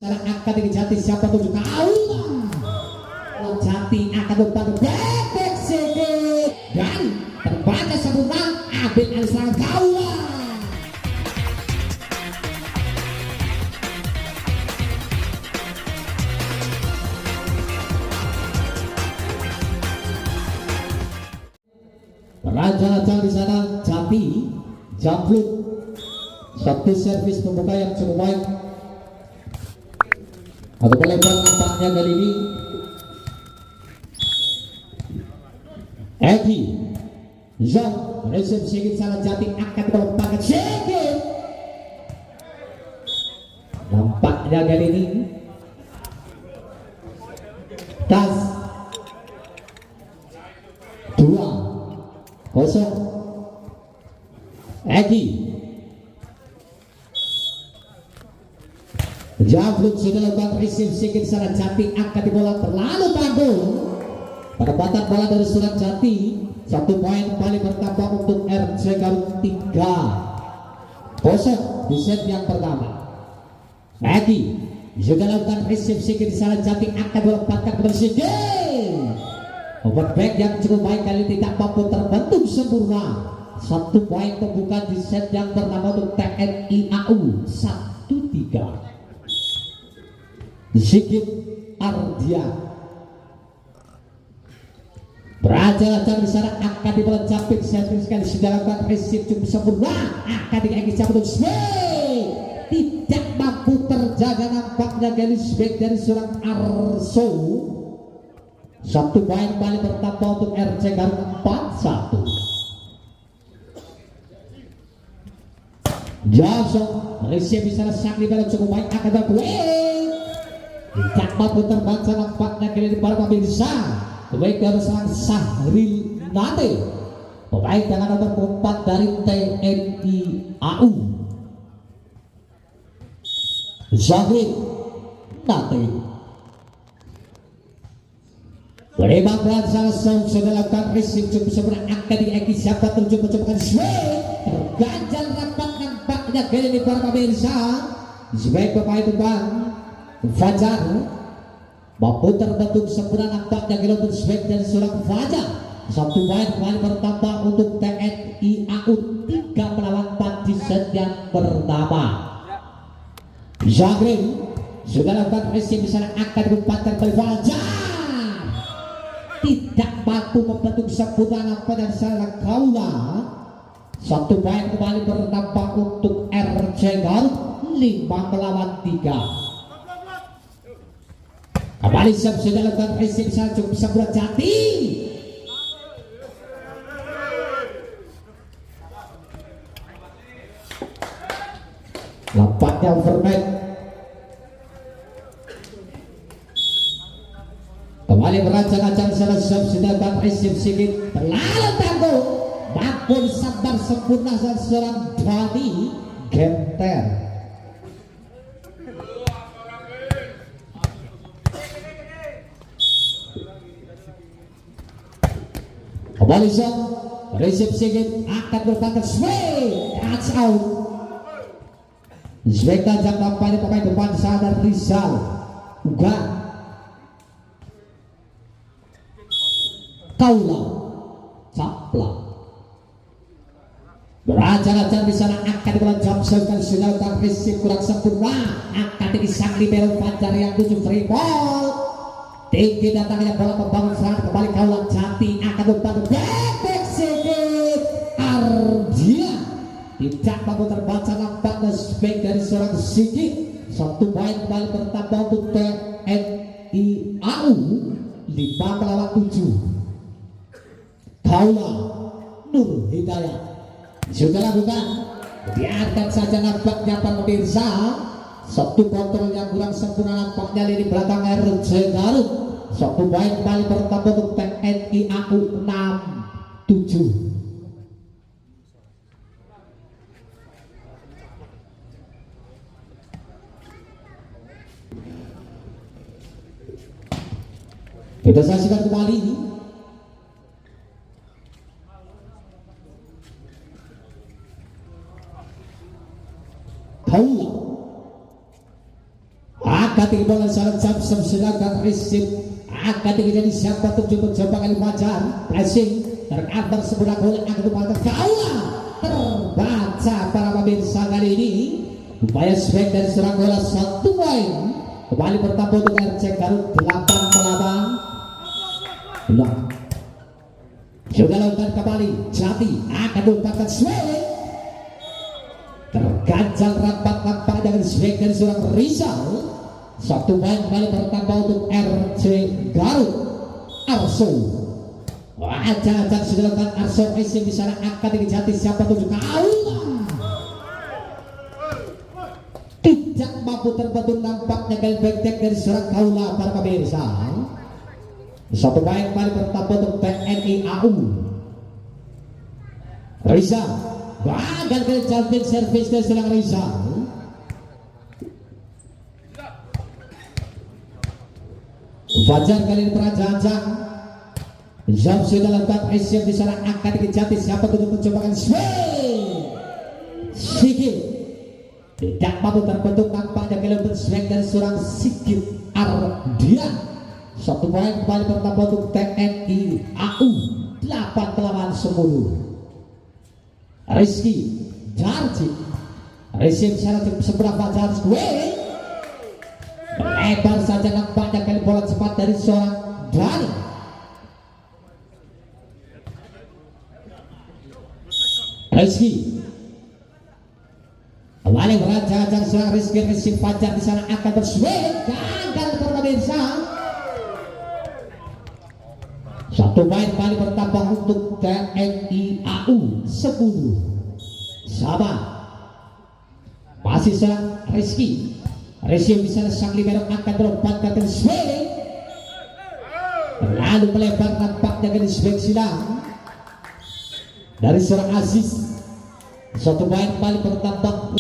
akan dijati siapa tujuh tahun Jati akan membantu bebek sedikit dan terbaca sempurna Abid Alisran Kaula. Raja-raja di sana Jati Jambluk, satu servis pembuka yang cukup baik. Atau melebar nampaknya kali ini Egi Zong resep sedikit salah Jati akan berpakat sedikit. Nampaknya kali ini tas 2-0 Egi Jambluk sudah lakukan receive sedikit salah Jati akan bola terlalu tanggung. Penempatan bola dari Surat Jati, 1 poin kembali bertambah untuk RC Garut 3-0 di set yang pertama. Egi juga lakukan receive sedikit salah Jati akan melepaskan kepada Sigi. Overback yang cukup baik kali tidak mampu terbentuk sempurna. 1 poin pembuka di set yang pertama untuk TNI AU 1-3. Sigit Ardia Beraja-raja di sana akan dibawa Japik servis sekali sudah lakukan resip cukup sempurna akan dikaki cabut tidak mampu terjaga nampaknya garis back dari seorang Arso. 1 poin kembali bertambah untuk RC Garut 4-1. Jason resip di sana sang dibawa cukup baik akan berkuih tidak mampu terbaca nampaknya kali ini para pemirsa. Baik dari seorang Sahril Nate, pemain dengan nomor 4 dari TNI AU. Sahril Nate menembak dan langsung sudah lakukan receive cukup sempurna akan dieki siapa tujuh mencoba swing terganjal rapat nampaknya kali ini para pemirsa. Sebagai pemain depan Fajar mampu terbentuk sempurna nampaknya gelombang swing dari seorang Fajar. 1 poin kembali bertambah untuk TNI AU 3 melawan 4 di set yang pertama. Zagrin sudah lakukan receive di sana akan diempatkan oleh Fajar. Tidak mampu membentuk sempurna nampaknya di sana Kaula. 1 poin kembali bertambah untuk RC Garut 5 melawan 3. Kembali siap sudah lakukan receive sana cukup sempurna Jati. Nampaknya overmatch. Kembali berancang-ancang sana siap sudah lakukan receive sedikit terlalu tangguh. Mampu sabar sempurna seorang Dhani Genter. Kembali siap receive sedikit akan berpakat swing touch out. Swing tajam nampaknya pemain depan sadar Rizal Ugan Kaula Caplang berajar-ajar di sana akan dibawa jam sekali sudah lakukan receive kurang sempurna akan disang libero Fajar yang 7 free ball. Tinggi datangnya bola membangun serangan kembali Kaula Jati akan membantu bebek sedikit Ardia tidak mampu terbaca nampaknya spek dari seorang Sigit. 1 poin kembali bertambah untuk TNI AU 5 melawan 7. Kaula Nur Hidayat sudah lakukan biarkan saja nampaknya para pemirsa. 1 kontrol yang kurang sempurna nampaknya lini belakang RC Garut. 1 poin kembali bertambah untuk TNI AU 6-7. Kita saksikan kembali Kaula Angkat tinggi bola seorang Jamsam sedangkan receive. Angkat tinggi jadi siapa coba kali Fajar pressing terkantor sebuah gol akan kembali kaula terbaca para pemirsa kali ini. Upaya swing dari seorang bola 1 poin kembali bertambah untuk RC Garut 8-8. Sudah lakukan kembali Jati akan merupakan swing terganjal rapat dengan swing dari seorang Rizal. 1 poin kembali bertambah untuk RC Garut. Arso wajah sudah lakukan Arso racing di sana akan Jati siapa tujuh kaula tidak mampu terbentuk nampaknya kali back dari seorang kaula para pemirsa. 1 poin kembali bertambah untuk TNI AU. Rizal gagal kali jumping service dari seorang Rizal. Fajar kali ini perancang jam sudah lakukan racing di sana akan dikejati siapa tuh mencobaan swing Sigit tidak mampu terbentuk nampaknya kali swing dari seorang Sigit Ardian. 1 poin kembali bertambah untuk TNI AU 8-10. Rizky Jarji racing secara seberapa Fajar swing lebar saja nampaknya kali bola cepat dari seorang Dani. Rizky kembali berancang seorang Rizky racing Fajar di sana akan berswing gagal pemirsa. 1 poin kembali bertambah untuk TNI AU 10 sama. Masih seorang Rizky racing di sana sang libero akan melompatkan ke swing lalu melebar nampaknya ke swing silang dari seorang Aziz. 1 poin kembali bertambah.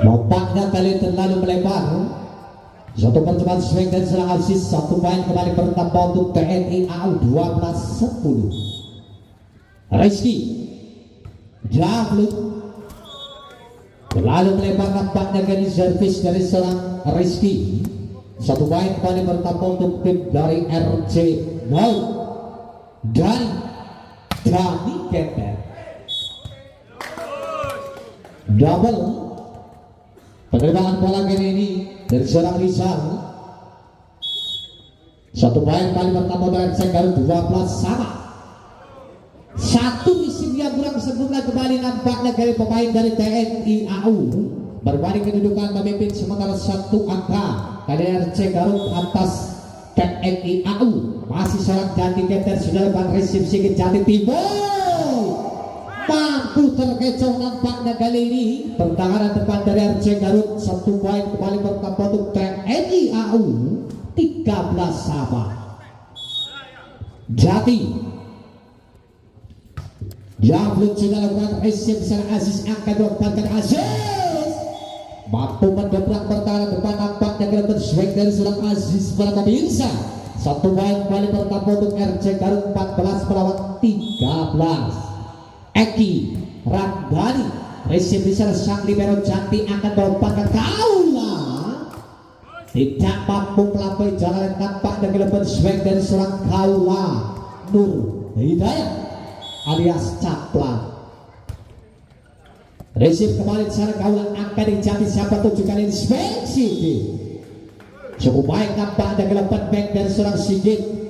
Lompatnya kali terlalu melebar. 1 percobaan swing dan serang Aziz. 1 poin kembali bertambah untuk TNI AU 12-10. Rizky Jablut lalu melebar nampaknya kali servis dari serang Rizky. 1 poin kembali bertambah untuk tim dari RC Mau dan Dani Keter. Double penerimaan bola kali ini dari seorang Rizal. 1 poin kembali bertambah dengan RC Garut 12 sama. 1 isim yang kurang sempurna kembali nampaknya dari pemain dari TNI AU. Berbanding kedudukan memimpin sementara 1 angka kali RC Garut atas TNI AU. Masih seorang Jati Keter sudah lakukan resip Sigit Jati Timur. Mampu terkecoh nampaknya kali ini pertahanan depan dari RC Garut. 1 poin kembali bertambah untuk TNI AU 13 sama. Jati Jablut sudah lakukan resip secara Aziz akan melompatkan Aziz mampu mendobrak pertahanan depan nampaknya kira swing dari seorang Aziz para pemirsa. 1 poin kembali bertambah untuk RC Garut 14 melawan 13. Eki Ramdhani resip di sana sang libero Jati akan melompatkan kaula tidak mampu melampaui jalan yang nampaknya kira swing dari seorang kaula Nur Hidayat alias Caplan. Resip kembali di sana kaula akan dijati siapa tujuh kali ini swing Sigit. Cukup baik nampaknya kelepat back dari seorang Sigit.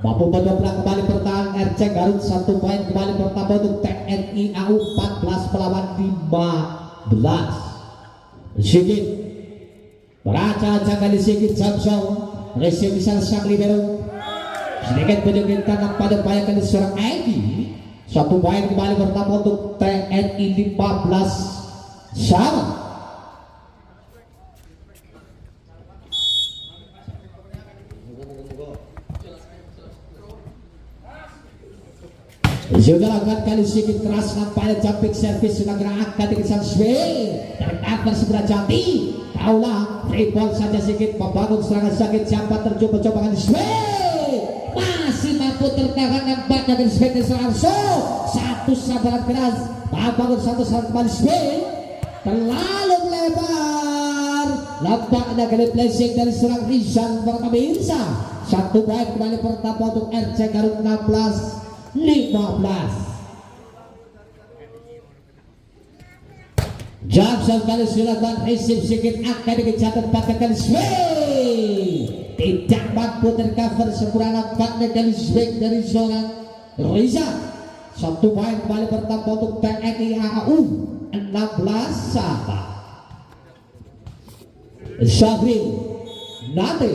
Mampu mendobrak kembali pertahanan RC Garut. 1 poin kembali bertambah untuk TNI AU 14 melawan 15. Sigit beraca-aca kali Sigit Jamsong. Resip di sana sang libero sedikit menyingkirkan pada upaya kali seorang Edi. 1 poin kembali bertambah untuk TNI 15 sama. Sudah lakukan kali Sigit keras nampaknya jumping service sudah gerakan di kisah swing dari cover sebelah Jati. Kaula free ball saja Sigit membangun serangan sakit siapa tercoba-coba kali swing masih mampu tertahan nampaknya dari Sven Arso. Satu sabaran keras. Bangun satu sabaran kembali Sven. Terlalu melebar. Nampaknya kali placing dari seorang Rizal Pertamirsa. Satu poin kembali pertama untuk RC Garut 16-15. Johnson kali silakan resip sedikit akan dikejar tempat kali swing. Tidak mampu tercover sempurna nampaknya kali swing dari seorang Riza. Satu poin kembali pertama untuk TNI AU 16-1. Syafrin nanti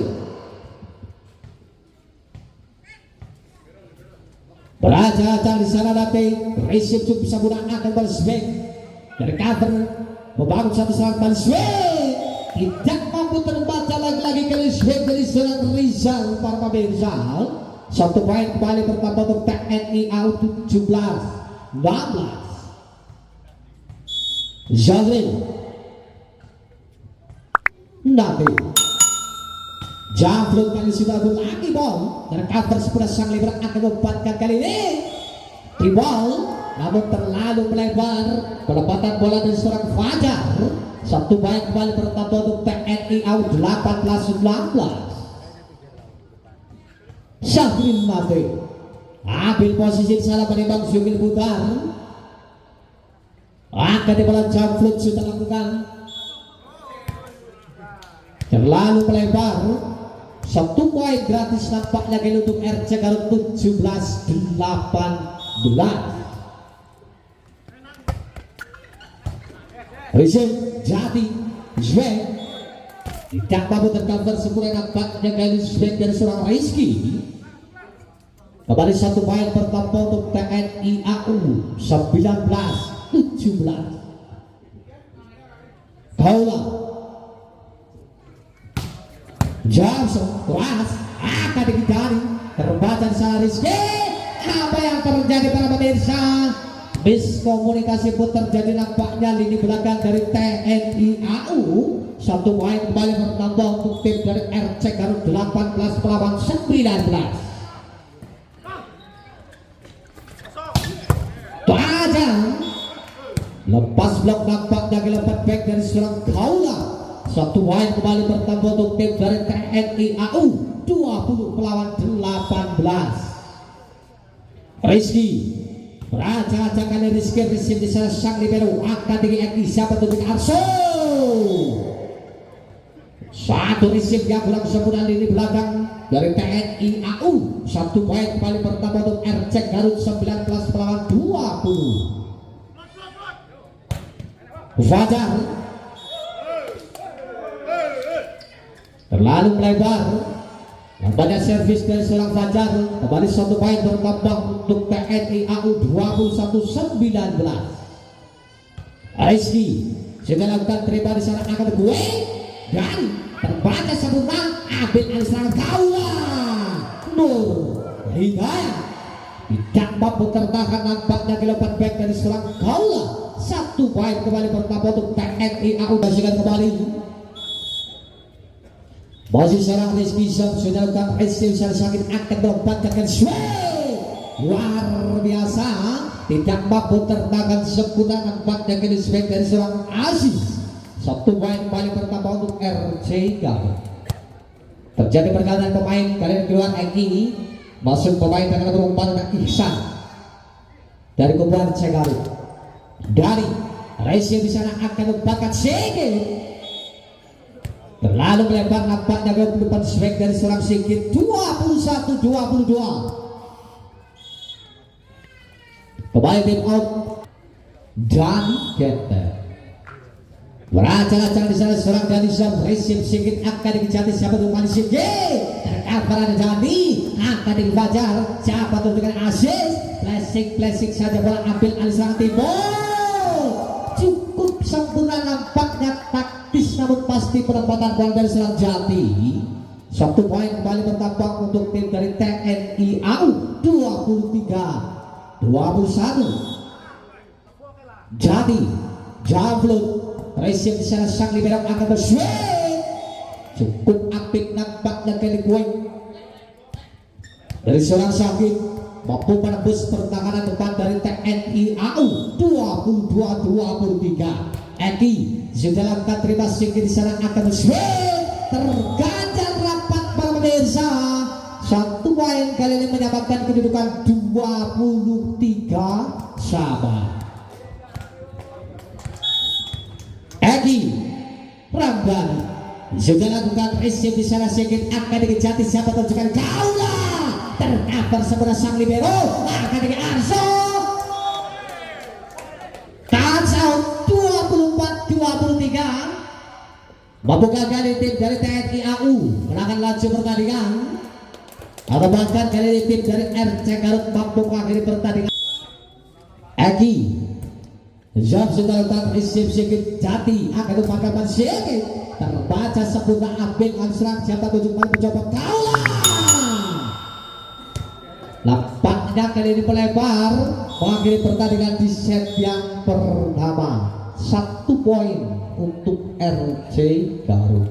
beraja di sana nanti resip cukup bisa menggunakan ball swing dari cover membangun satu serangan ball swing tidak mampu terbaca lagi kali swing dari seorang Rizal para Rizal. Satu poin kembali pertama untuk TNI AU 17-16. Zalin Nabi Jaflon kali sudah lagi ball tercover sebelah sang liberal akan membuatkan kali ini di ball namun terlalu melebar penempatan bola dari seorang Fajar. Satu poin kembali pertama untuk TNI AU 18-19. Syafrin Nabi ambil posisi salah menimbang Syukil putar akan di bola Jaflon sudah lakukan terlalu melebar. Satu poin gratis nampaknya kali untuk RC Garut 17-18. Rizal Jati Zweng tidak mampu tercover sempurna nampaknya kali swing dari seorang Rizky. Kembali satu poin pertama untuk TNI AU 19-17. Kaula Johnson keras akan dikejar terbaca sana Rizky. Apa yang terjadi para pemirsa? Miskomunikasi pun terjadi nampaknya lini belakang dari TNI AU. Satu poin kembali bertambah untuk tim dari RC Garut 18 melawan 19. Tajam lepas blok nampaknya gelapet back dari seorang Kaula. Satu poin kembali bertambah untuk tim dari TNI AU 20 melawan 18. Rizky raja kali Rizky resip di sana sang libero akan dikiaki siapa tuh Arso. Satu resip yang kurang sempurna lini belakang dari TNI AU. Satu poin kembali pertama untuk RC Garut 19 melawan 20. Fajar terlalu melebar. Nampaknya servis dari seorang Fajar. Kembali satu poin bertambah untuk TNI AU 21-19. Rizky sudah lakukan terima di sana akan gue dan terbaca sempurna ambil alisan Kaula. Nur Hidayah tidak mampu tertahan nampaknya gelapet back dari seorang Kaula. Satu poin kembali pertama untuk TNI AU. Masukkan kembali masih seorang Rizky sudah lakukan resip sakit akan melompatkan swing luar biasa tidak mampu tertahan sempurna nampaknya kali swing dari seorang Aziz. Satu poin kembali pertama untuk RC Garut. Terjadi pergantian pemain kali ini keluar Eki masuk pemain dengan nomor 4 Ihsan dari kubu RC Garut. Dari resip di sana akan melompatkan sedikit terlalu melebar nampaknya ke depan swing dari seorang Sigit 21-22. Kembali tim out dan Kenter beracang-acang di sana seorang Dani Sam resip Sigit akan dikejar siapa tuh kali Sigit tercover ada Dani akan dibajar siapa tuh dengan asis flashing saja bola ambil alisan timur cukup sempurna nampaknya taktis namun pasti penempatan bola dari seorang Jati. Satu poin kembali bertambah untuk tim dari TNI AU 23-21. Jati Javlon resip di sana sang libero akan berswing cukup apik nampaknya kali poin dari seorang Sakit mampu menembus pertahanan depan dari TNI AU 22-23. Eki sudah lakukan terima singkir di sana akan terganjal rapat para pemirsa. Satu poin kali ini menyamakan kedudukan 23 sama. Eki Ramdan sudah lakukan receive di sana sedikit akan dikejati siapa tunjukkan kaula tercover sebelah sang libero akan di Arso touch out 24-23. Mampukah kali tim dari TNI AU menangkan laju pertandingan atau bahkan kali ini tim dari RC Garut mampu mengakhiri pertandingan. Eki Jam sudah letak receive sedikit jati akan dipakai sedikit terbaca sempurna Abing Amsrang siapa tunjukkan mencoba kaula lapaknya kali ini melebar mengakhiri pertandingan di set yang pertama. 1 poin untuk RC Garut.